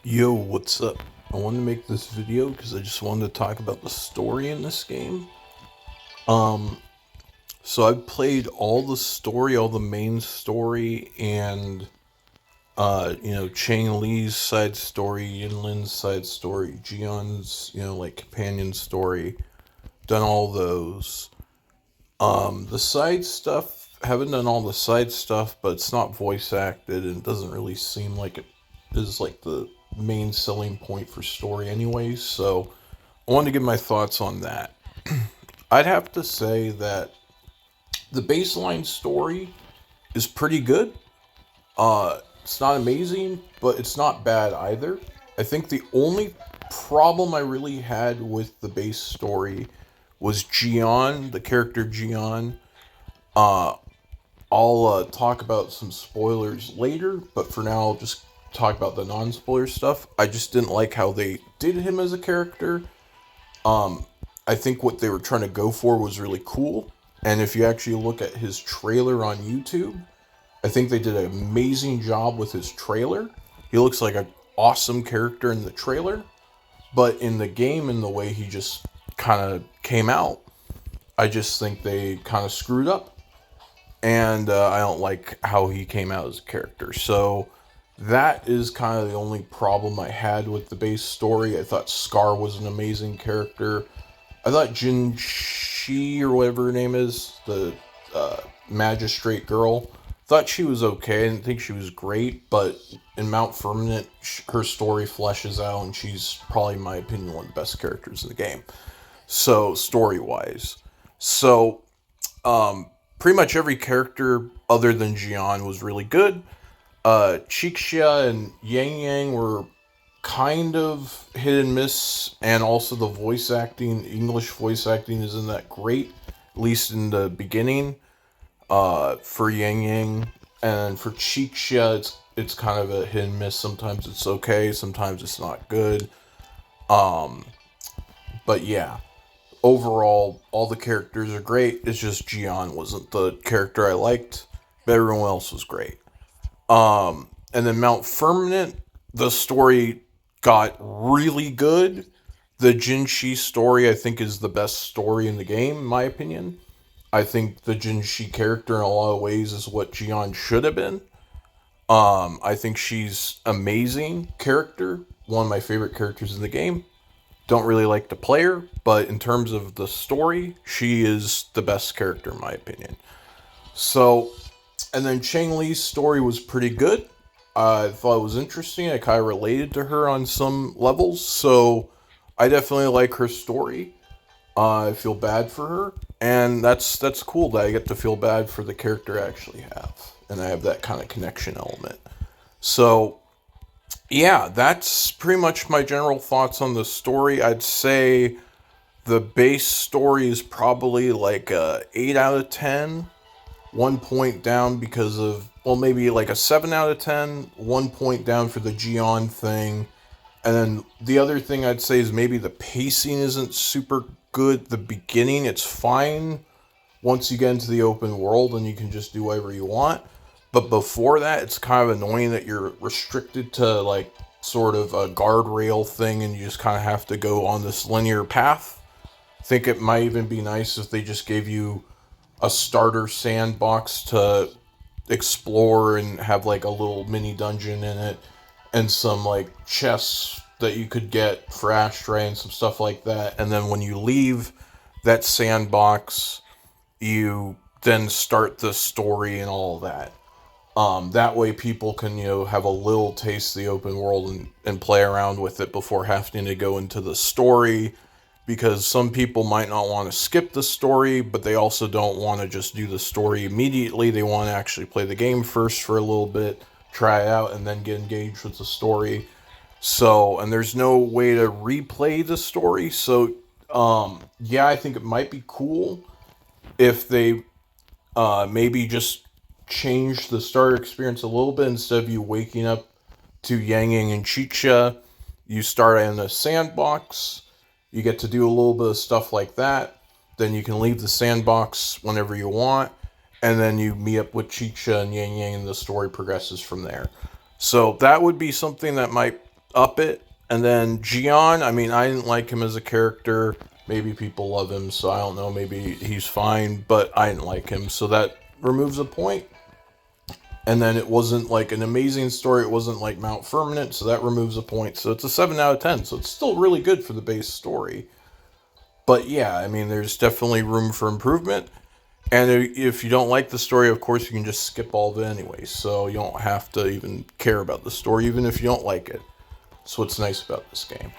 Yo, what's up? I wanted to make this video because I just wanted to talk about the story in this game. Um, so I've played all the story, all the main story, and Chang Li's side story, Yinlin's side story, Jion's, like companion story. Done all those. The side stuff, haven't done all the side stuff, but it's not voice acted and it doesn't really seem like it is like the main selling point for story anyways, so I wanted to give my thoughts on that. I'd have to say that the baseline story is pretty good. It's not amazing, but it's not bad either. I think the only problem I really had with the base story was Gian, the character Gian. Uh, I'll talk about some spoilers later, but for now, I'll just talk about the non-spoiler stuff. I just didn't like how they did him as a character. Um, I think what they were trying to go for was really cool. And if you actually look at his trailer on YouTube, I think they did an amazing job with his trailer. He looks like an awesome character in the trailer, but in the game, in the way he just kind of came out, I just think they kind of screwed up. And I don't like how he came out as a character. So that is kind of the only problem I had with the base story. I thought Scar was an amazing character. I thought Jin Shi, or whatever her name is, the magistrate girl, thought she was okay. I didn't think she was great, but in Mount Firmament, her story fleshes out, and she's probably, in my opinion, one of the best characters in the game. So, story wise. So, pretty much every character other than Jian was really good. Chixia and Yang Yang were kind of hit and miss, and also the voice acting, English voice acting, isn't that great, at least in the beginning. For Yang Yang and for Chixia, it's kind of a hit and miss. Sometimes it's okay, sometimes it's not good. Um, but yeah, overall, all the characters are great. It's just Jian wasn't the character I liked, but everyone else was great. And then Mount Firmament, the story got really good. The Jinshi story, I think, is the best story in the game, in my opinion. I think the Jinshi character, in a lot of ways, is what Jian should have been. I think she's amazing character, one of my favorite characters in the game. Don't really like to play her, but in terms of the story, she is the best character, in my opinion. So, and then Chang Li's story was pretty good. I thought it was interesting. I kind of related to her on some levels, so I definitely like her story. I feel bad for her, and that's cool that I get to feel bad for the character I actually have, and I have that kind of connection element. So yeah, that's pretty much my general thoughts on the story. I'd say the base story is probably like a 8 out of 10. 1 point down because of, well, maybe like a 7 out of 10. 1 point down for the Gion thing. And then the other thing I'd say is maybe the pacing isn't super good at the beginning. It's fine once you get into the open world and you can just do whatever you want. But before that, it's kind of annoying that you're restricted to like sort of a guardrail thing and you just kind of have to go on this linear path. I think it might even be nice if they just gave you a starter sandbox to explore and have like a little mini dungeon in it and some like chests that you could get for ashtray and some stuff like that. And then when you leave that sandbox, you then start the story and all of that. That way people can, have a little taste of the open world and play around with it before having to go into the story, because some people might not want to skip the story, but they also don't want to just do the story immediately. They want to actually play the game first for a little bit, try it out, and then get engaged with the story. So, and there's no way to replay the story. So, yeah, I think it might be cool if they maybe just change the starter experience a little bit. Instead of you waking up to Yang Yang and Chicha, you start in a sandbox. You get to do a little bit of stuff like that. Then you can leave the sandbox whenever you want. And then you meet up with Chicha and Yang Yang and the story progresses from there. So that would be something that might up it. And then Gian, I mean, I didn't like him as a character. Maybe people love him, so I don't know. Maybe he's fine, but I didn't like him, so that removes a point. And then it wasn't like an amazing story. It wasn't like Mount Firmament, so that removes a point. So it's a 7 out of 10. So it's still really good for the base story. But yeah, I mean, there's definitely room for improvement. And if you don't like the story, of course, you can just skip all of it anyway. So you don't have to even care about the story, even if you don't like it. That's what's nice about this game.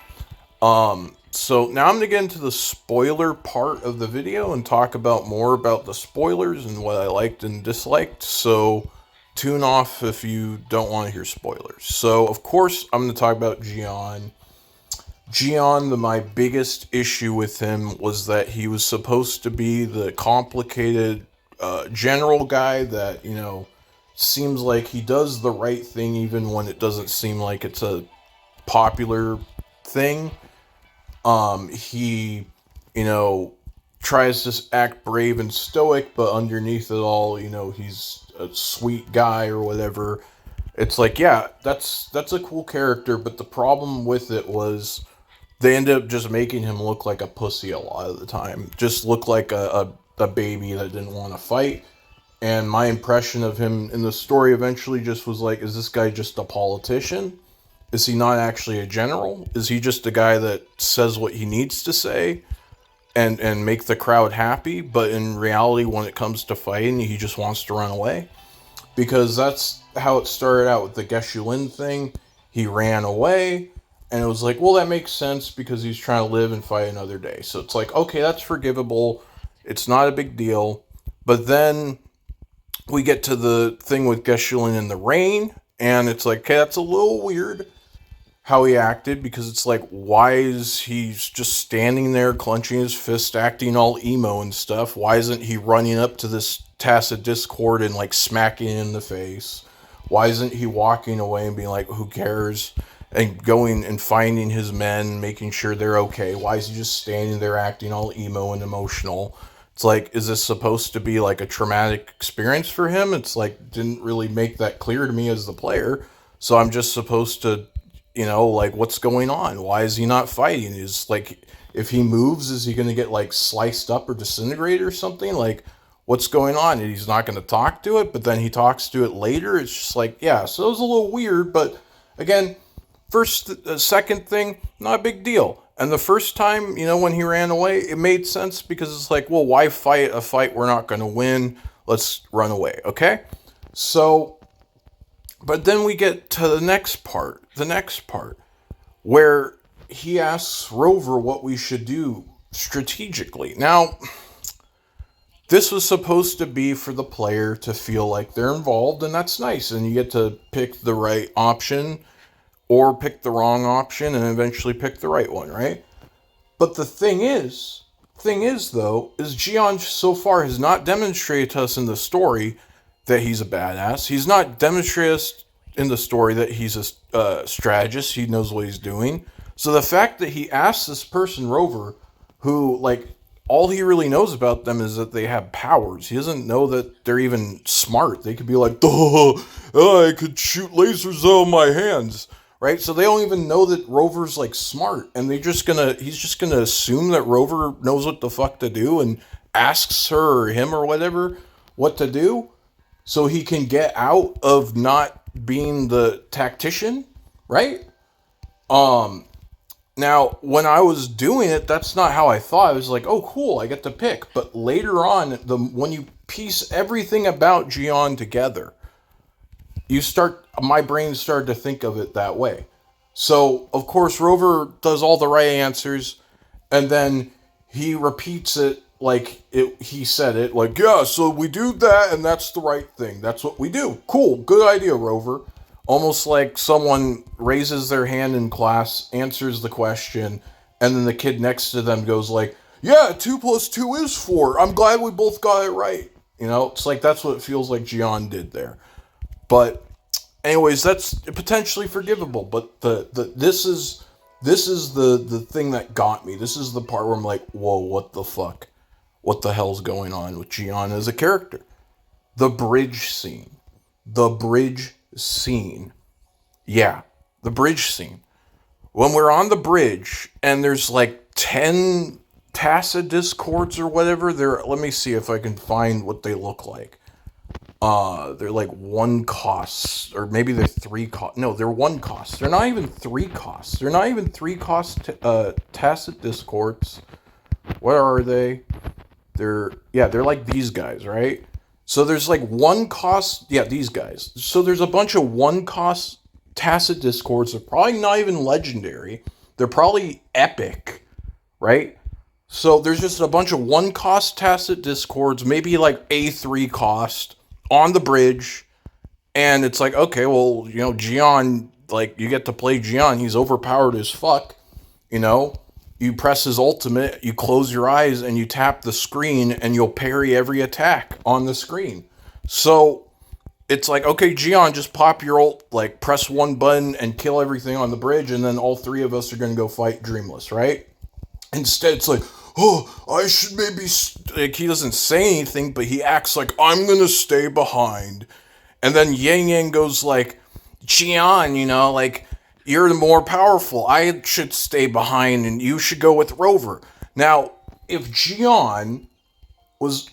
So now I'm going to get into the spoiler part of the video and talk about more about the spoilers and what I liked and disliked. So tune off if you don't want to hear spoilers. So, of course, I'm going to talk about Gian. Gian, my biggest issue with him was that he was supposed to be the complicated general guy that, seems like he does the right thing even when it doesn't seem like it's a popular thing. He, tries to act brave and stoic, but underneath it all, he's a sweet guy or whatever. It's like, yeah, that's a cool character, but the problem with it was they ended up just making him look like a pussy a lot of the time. Just look like a baby that didn't want to fight. And my impression of him in the story eventually just was like, is this guy just a politician? Is he not actually a general? Is he just a guy that says what he needs to say and make the crowd happy? But in reality, when it comes to fighting, he just wants to run away. Because that's how it started out with the Geshu-Lin thing. He ran away, and it was like, well, that makes sense because he's trying to live and fight another day. So it's like, okay, that's forgivable. It's not a big deal. But then we get to the thing with Geshu-Lin in the rain, and it's like, okay, that's a little weird how he acted, because it's like, why is he just standing there clenching his fist, acting all emo and stuff? Why isn't he running up to this tacit discord and like smacking it in the face? Why isn't he walking away and being like, who cares, and going and finding his men, making sure they're okay? Why is he just standing there acting all emo and emotional? It's like, is this supposed to be like a traumatic experience for him? It's like, didn't really make that clear to me as the player. So I'm just supposed to, like, what's going on? Why is he not fighting? Is like, if he moves, is he going to get like sliced up or disintegrated or something? Like, what's going on? And he's not going to talk to it, but then he talks to it later. It's just like, yeah, so it was a little weird, but again, second thing, not a big deal. And the first time, when he ran away, it made sense because it's like, well, why fight a fight we're not going to win? Let's run away, okay? So, but then we get to the next part, where he asks Rover what we should do strategically. Now, this was supposed to be for the player to feel like they're involved, and that's nice. And you get to pick the right option or pick the wrong option and eventually pick the right one, right? But the thing is though, is Gian so far has not demonstrated to us in the story that he's a badass. He's not demonstrated us in the story that he's a strategist. He knows what he's doing. So the fact that he asks this person, Rover, who, like, all he really knows about them is that they have powers. He doesn't know that they're even smart. They could be like, I could shoot lasers out of my hands, right? So they don't even know that Rover's like smart, and he's just gonna assume that Rover knows what the fuck to do and asks her or him or whatever what to do, so he can get out of not being the tactician, right? Now, when I was doing it, that's not how I thought. I was like, oh, cool, I get to pick. But later on, when you piece everything about Gian together, my brain started to think of it that way. So, of course, Rover does all the right answers, and then he repeats it like he said it, like, yeah, so we do that, and that's the right thing. That's what we do. Cool, good idea, Rover. Almost like someone raises their hand in class, answers the question, and then the kid next to them goes like, yeah, 2 + 2 is 4. I'm glad we both got it right. It's like, that's what it feels like Gian did there. But anyways, that's potentially forgivable. But this is the thing that got me. This is the part where I'm like, whoa, what the fuck? What the hell's going on with Gian as a character? The bridge scene. Yeah, the bridge scene. when we're on the bridge and there's like 10 tacit discords or whatever, let me see if I can find what they look like. They're like 1 cost, or maybe they're 3 cost. No, they're 1 cost. They're not even 3 costs. They're not even 3 cost tacit discords. What are they? They're like these guys, right? So there's like 1 cost, these guys. So there's a bunch of 1 cost tacit discords. They're probably not even legendary. They're probably epic, right? So there's just a bunch of 1 cost tacit discords, maybe like a 3 cost on the bridge, and it's like, okay, well, Gian, like, you get to play Gian. He's overpowered as fuck, you know. You press his ultimate, you close your eyes, and you tap the screen, and you'll parry every attack on the screen. So it's like, okay, Gian, just pop your ult, like, press one button and kill everything on the bridge, and then all 3 of us are going to go fight Dreamless, right? Instead, it's like, oh, I should maybe, like, he doesn't say anything, but he acts like, I'm going to stay behind. And then Yang Yang goes like, Gian, like, you're the more powerful. I should stay behind and you should go with Rover. Now, if Gian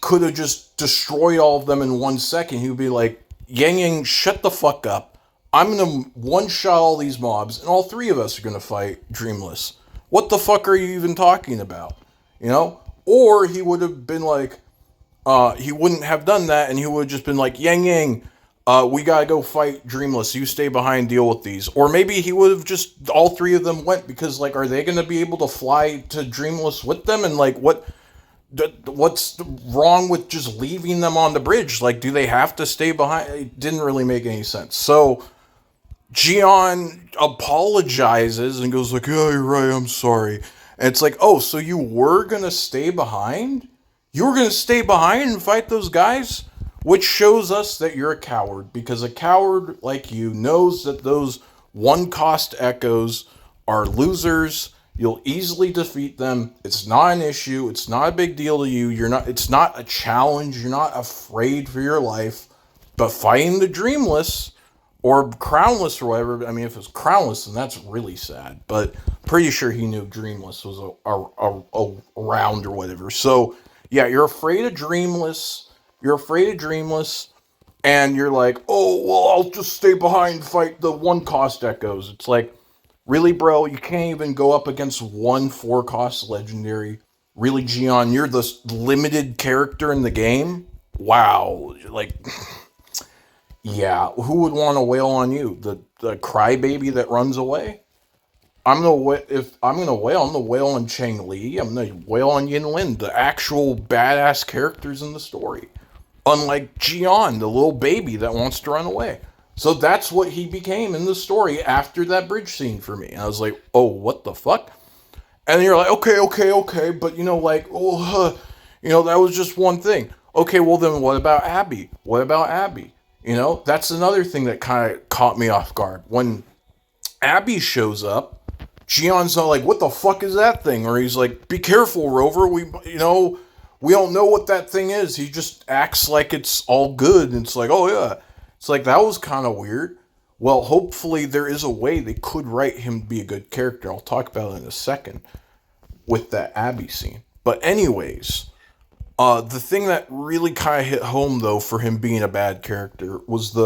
could have just destroyed all of them in 1 second, he would be like, Yang Yang, shut the fuck up. I'm going to one-shot all these mobs, and all 3 of us are going to fight Dreamless. What the fuck are you even talking about? Or he would have been like, he wouldn't have done that, and he would have just been like, Yang Yang, we gotta go fight Dreamless. You stay behind, deal with these. Or maybe he would have just, all 3 of them went, because, like, are they gonna be able to fly to Dreamless with them? And, like, what's wrong with just leaving them on the bridge? Like, do they have to stay behind? It didn't really make any sense. So Gian apologizes and goes like, yeah, you're right, I'm sorry. And it's like, oh, so you were gonna stay behind? You were gonna stay behind and fight those guys? Which shows us that you're a coward, because a coward like you knows that those 1 cost echoes are losers. You'll easily defeat them. It's not an issue. It's not a big deal to you. It's not a challenge. You're not afraid for your life. But fighting the Dreamless or Crownless or whatever, I mean, if it's Crownless, then that's really sad. But pretty sure he knew Dreamless was around or whatever. So, yeah, you're afraid of Dreamless. And you're like, oh, well, I'll just stay behind and fight the 1 cost echoes. It's like, really, bro? You can't even go up against 1 4-cost legendary. Really, Gian, you're the limited character in the game? Wow. Like, yeah, who would want to wail on you? The crybaby that runs away? If I'm gonna wail, I'm gonna wail on Chang Li. I'm gonna wail on Yin Lin, the actual badass characters in the story. Unlike Gian, the little baby that wants to run away. So that's what he became in the story after that bridge scene for me. And I was like, oh, what the fuck? And you're like, okay, but that was just one thing. Okay, well then what about Abby? That's another thing that kind of caught me off guard. When Abby shows up, Gian's not like, what the fuck is that thing? Or he's like, be careful, Rover. We don't know what that thing is. He just acts like it's all good. And it's like, oh yeah. It's like, that was kind of weird. Well, hopefully there is a way they could write him to be a good character. I'll talk about it in a second with that Abby scene. But anyways, the thing that really kind of hit home, though, for him being a bad character was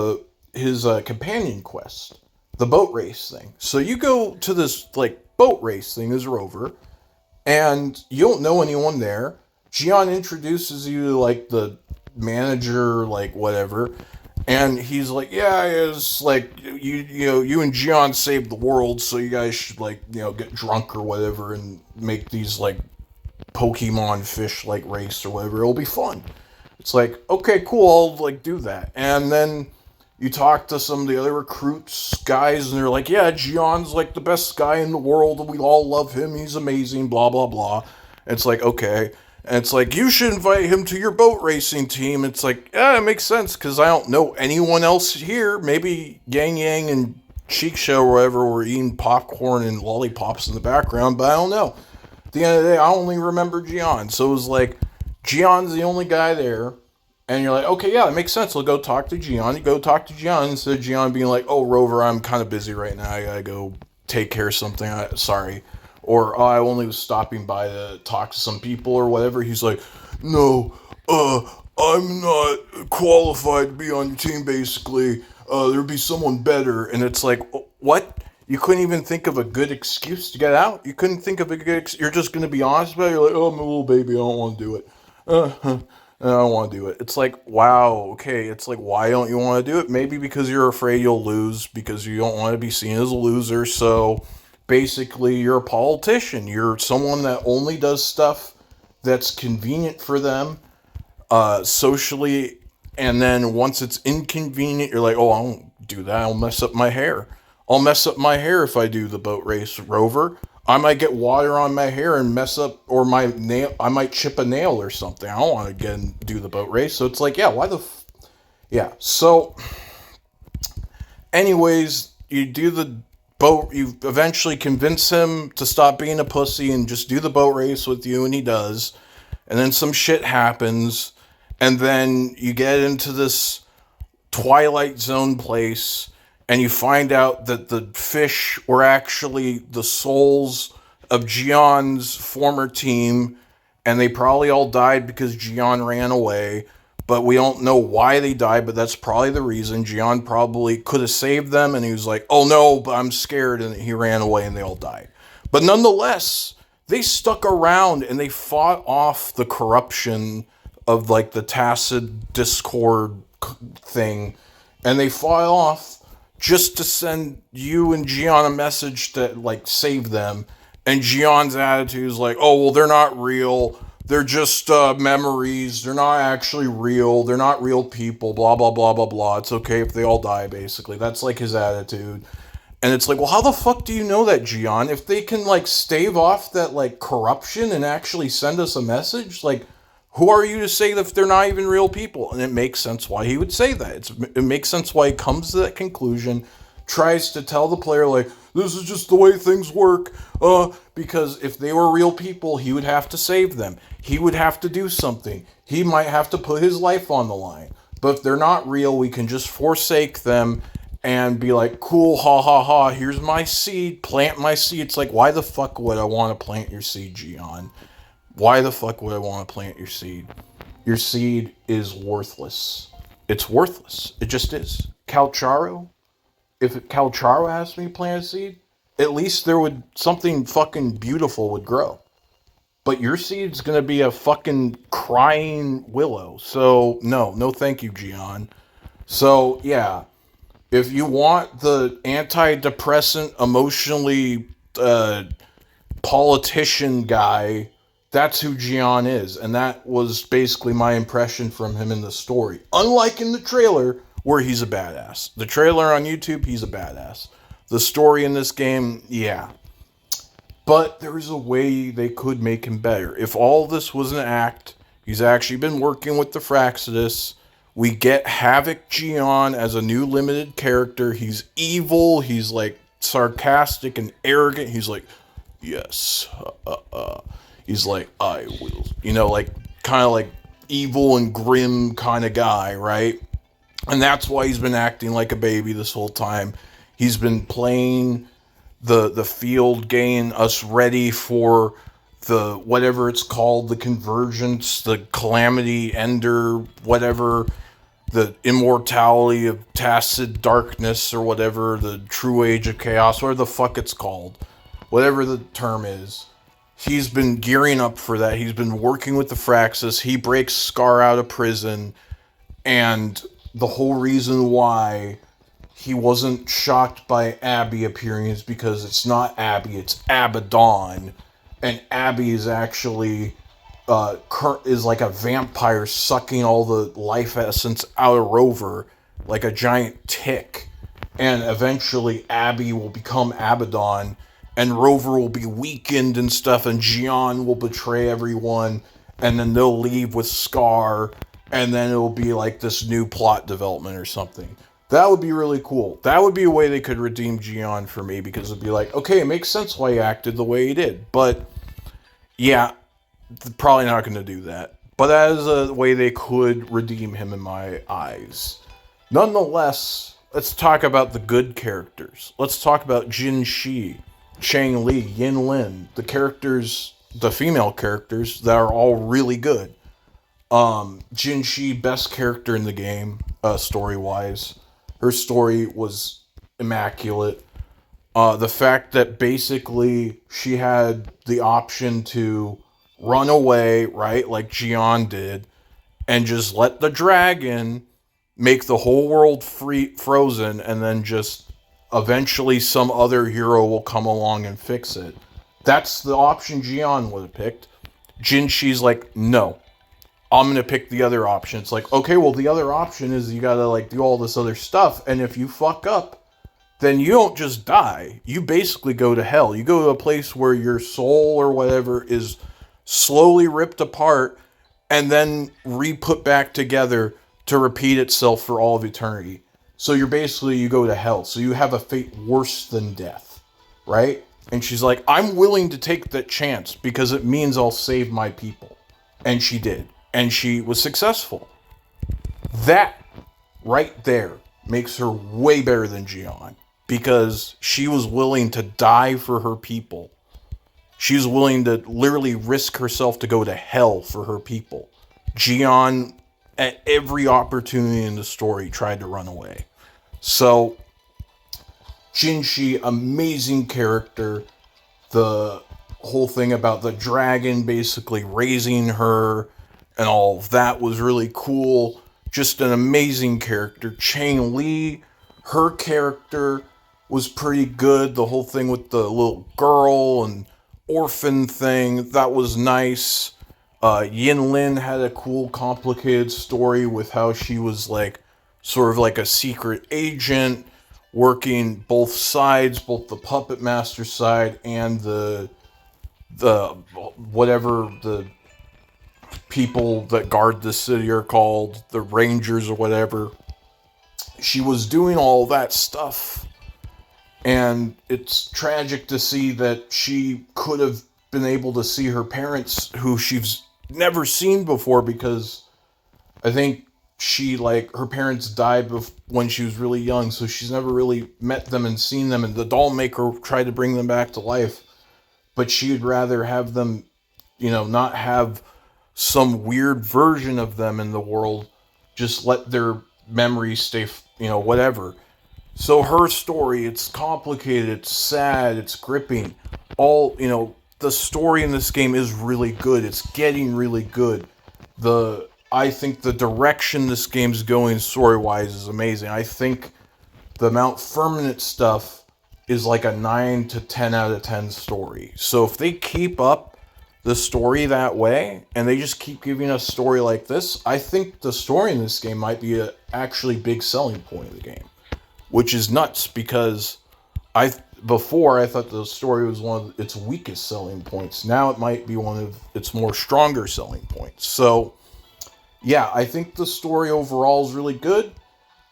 his companion quest, the boat race thing. So you go to this, like, boat race thing as Rover, and you don't know anyone there. Gian introduces you to, like, the manager, like, whatever, and he's like, yeah, it's like, you and Gian saved the world, so you guys should, like, get drunk or whatever and make these, like, Pokemon fish, like, race or whatever. It'll be fun. It's like, okay, cool, I'll, like, do that. And then you talk to some of the other recruits guys, and they're like, yeah, Gian's, like, the best guy in the world, we all love him, he's amazing, blah, blah, blah. And it's like, okay. And it's like, you should invite him to your boat racing team. It's like, yeah, it makes sense, because I don't know anyone else here. Maybe Yang Yang and Cheek Show or whatever were eating popcorn and lollipops in the background, but I don't know. At the end of the day, I only remember Gian. So it was like, Gian's the only guy there. And you're like, okay, yeah, it makes sense. We'll go talk to Gian. You go talk to Gian instead of Gian being like, oh, Rover, I'm kind of busy right now. I gotta go take care of something. Sorry. Or, oh, I only was stopping by to talk to some people or whatever. He's like, no, I'm not qualified to be on your team, basically. There'd be someone better. And it's like, what? You couldn't even think of a good excuse to get out? You couldn't think of a good you're just going to be honest about it? You're like, oh, I'm a little baby, I don't want to do it. I don't want to do it. It's like, wow, okay. It's like, why don't you want to do it? Maybe because you're afraid you'll lose, because you don't want to be seen as a loser. So basically, you're a politician. You're someone that only does stuff that's convenient for them socially. And then once it's inconvenient, you're like, oh, I won't do that. I'll mess up my hair. I'll mess up my hair if I do the boat race, Rover. I might get water on my hair and mess up, or my nail. I might chip a nail or something. I don't want to again do the boat race. So it's like, yeah, why the, yeah. So, anyways, you do the boat. You eventually convince him to stop being a pussy and just do the boat race with you, and he does. And then some shit happens, and then you get into this Twilight Zone place, and you find out that the fish were actually the souls of Gion's former team, and they probably all died because Gion ran away. But we don't know why they died, but that's probably the reason. Gion probably could have saved them, and he was like, oh no, but I'm scared, and he ran away, and they all died. But nonetheless, they stuck around, and they fought off the corruption of, like, the Tacit Discord thing, and they fought off just to send you and Gion a message to, like, save them. And Gion's attitude is like, oh, well, they're not real. They're just memories. They're not actually real. They're not real people. Blah, blah, blah, blah, blah. It's okay if they all die, basically. That's, like, his attitude. And it's like, well, how the fuck do you know that, Gion? If they can, like, stave off that, like, corruption and actually send us a message, like, who are you to say that if they're not even real people? And it makes sense why he would say that. It makes sense why he comes to that conclusion, tries to tell the player, like, this is just the way things work. Because if they were real people, he would have to save them. He would have to do something. He might have to put his life on the line. But if they're not real, we can just forsake them and be like, cool, ha ha ha, here's my seed, plant my seed. It's like, why the fuck would I want to plant your seed, Gion? Why the fuck would I want to plant your seed? Your seed is worthless. It's worthless. It just is. Calcharo, if Calcharo asked me to plant a seed, at least there would, something fucking beautiful would grow. But your seed's gonna be a fucking crying willow. So, no thank you, Gion. So, yeah. If you want the antidepressant, emotionally politician guy, that's who Gion is. And that was basically my impression from him in the story. Unlike in the trailer, where he's a badass. The trailer on YouTube, he's a badass. The story in this game, yeah. But there is a way they could make him better. If all this was an act, he's actually been working with the Fraxidus. We get Havoc Gion as a new limited character. He's evil. He's, like, sarcastic and arrogant. He's like, yes. He's like, I will. You know, like, kind of like evil and grim kind of guy, right? And that's why he's been acting like a baby this whole time. He's been playing the field, getting us ready for the, whatever it's called, the convergence, the calamity ender, whatever, the immortality of tacit darkness or whatever, the true age of chaos, whatever the fuck it's called, whatever the term is. He's been gearing up for that. He's been working with the Fraxis. He breaks Scar out of prison, and the whole reason why he wasn't shocked by Abby appearing is because it's not Abby, it's Abaddon. And Abby is actually is like a vampire sucking all the life essence out of Rover, like a giant tick. And eventually Abby will become Abaddon, and Rover will be weakened and stuff, and Gion will betray everyone, and then they'll leave with Scar, and then it'll be like this new plot development or something. That would be really cool. That would be a way they could redeem Gion for me, because it'd be like, okay, it makes sense why he acted the way he did. But, yeah, probably not going to do that. But that is a way they could redeem him in my eyes. Nonetheless, let's talk about the good characters. Let's talk about Jin Shi. Chang Li, Yin Lin, the characters, the female characters that are all really good. Jin Shi, best character in the game, story wise. Her story was immaculate. The fact that basically she had the option to run away, right, like Jian did, and just let the dragon make the whole world frozen, and then just eventually some other hero will come along and fix it. That's the option Jian would have picked. Jin Shi's like, no, I'm gonna pick the other option. It's like, okay, well, the other option is you gotta like do all this other stuff, and if you fuck up, then you don't just die. You basically go to hell. You go to a place where your soul or whatever is slowly ripped apart and then re-put back together to repeat itself for all of eternity. So you go to hell. So you have a fate worse than death, right? And she's like, I'm willing to take that chance because it means I'll save my people. And she did. And she was successful. That right there makes her way better than Jian because she was willing to die for her people. She was willing to literally risk herself to go to hell for her people. Jian, at every opportunity in the story, tried to run away. So, Jinshi, amazing character. The whole thing about the dragon basically raising her and all of that was really cool. Just an amazing character. Chang Li, her character was pretty good. The whole thing with the little girl and orphan thing, that was nice. Yin Lin had a cool, complicated story with how she was like sort of like a secret agent working both sides, both the puppet master side and the whatever the people that guard the city are called, the rangers or whatever. She was doing all that stuff. And it's tragic to see that she could have been able to see her parents, who she's never seen before, because I think her parents died when she was really young, so she's never really met them and seen them, and the doll maker tried to bring them back to life, but she'd rather have them, not have some weird version of them in the world, just let their memories stay, whatever. So her story, it's complicated, it's sad, it's gripping. The story in this game is really good. It's getting really good. I think the direction this game's going story-wise is amazing. I think the Mount Firmament stuff is like a 9 to 10 out of 10 story. So if they keep up the story that way, and they just keep giving us story like this, I think the story in this game might be a actually big selling point of the game. Which is nuts, because before I thought the story was one of its weakest selling points. Now it might be one of its more stronger selling points. So, yeah, I think the story overall is really good.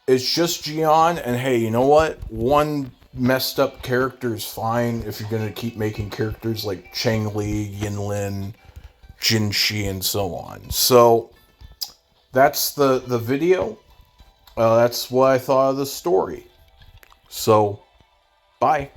It's just Jian, and hey, you know what? One messed up character is fine if you're going to keep making characters like Chang Li, Yin Lin, Jin Shi, and so on. So, that's the video. That's what I thought of the story. So, bye.